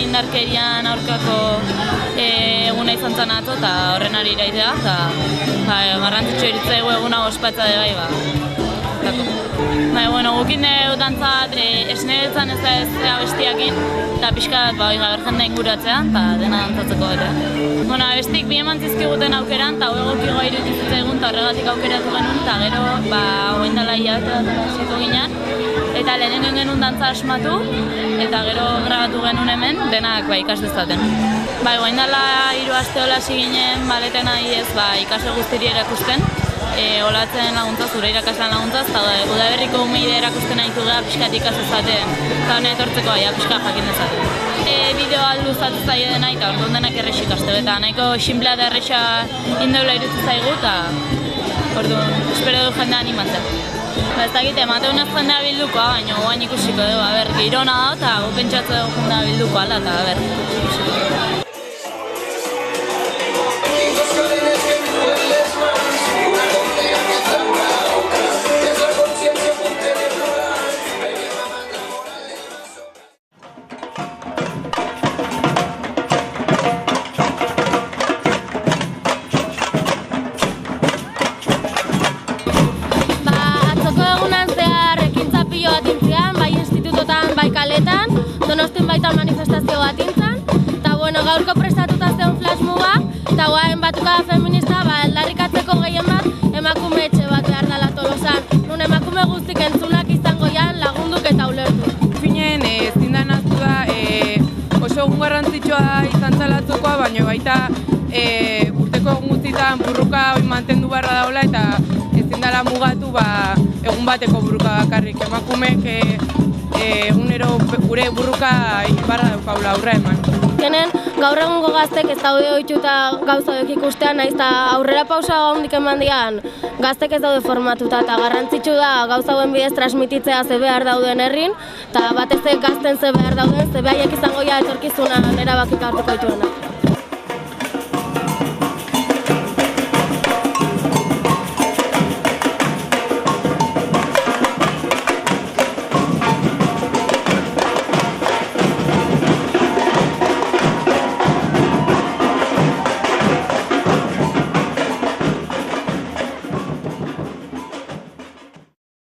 indarkerian aurkako eguna izan zen atzo, eta horren ari iraitea, eta garrantzitsu eritzaigu eguna ospatza bai, gukin dutantzat esneretzan ez da ez abestiakin, eta pixka bat jende inguratzea, eta dena dantzatzeko eta. Abestik bi eman zizkiguten aukeran, eta egokigoa irutizitzaigun, eta horregatik aukeratu genuen, eta gero, hoen dela hasiko ginen, eta lehenengo genuen dantza asmatu, eta gero grabatu genuen hemen, denak ikas dezaten. Hoen dela 3 aste hola hasi ginen, baleten nahi ez ikasle guztiri erakusten, olatzen laguntzaz, zure irakaslan laguntzaz, eta Udaberriko umeide erakusten nahitu gara pixkat ikasezaten, eta honen etortzeko pixkat jakin dezaten. Bideoa luzatu zaio dena, eta orduan denak errexi ikastu, eta nahiko xinplea eta errexa indeula irutu zaigu, eta orduan espero du jendea animatzen. Ez dakit, emateun ez jendea bildukoa, baina guain ikusiko dugu, girona da, eta gu pentsatzu dugu jendea bilduko ala, eta ikusiko dugu. Donostin baita manifestazio bat intzan, eta gaurko prestatuta zeun flash muga, eta guain batukada feminista aldarrikatzeko gehien bat emakume etxe bat behar dela Tolosan. Nun emakume guztik entzunak izango jan lagunduk eta ulertu. Finen, ezin da naztu da oso egun garrantzitsua izan zalatzukoa, baina baita urteko egun guztietan burruka mantendu beharra daula, eta ezin dela mugatu egun bateko burruka bakarrik. Emakumeek egunero gure burruka iparra daukaula aurra eman. Azkenen, gaur egungo gaztek ez daude ohituta gauza hauek ikustean, nahiz eta aurrera pausa handik eman dian, gaztek ez daude formatuta, eta garrantzitsu da gauza hauen bidez transmititzea ze behar dauden herrin, eta batez gazten ze behar dauden, ze behaiek izango etorkizunan erabakik hartuko dituena.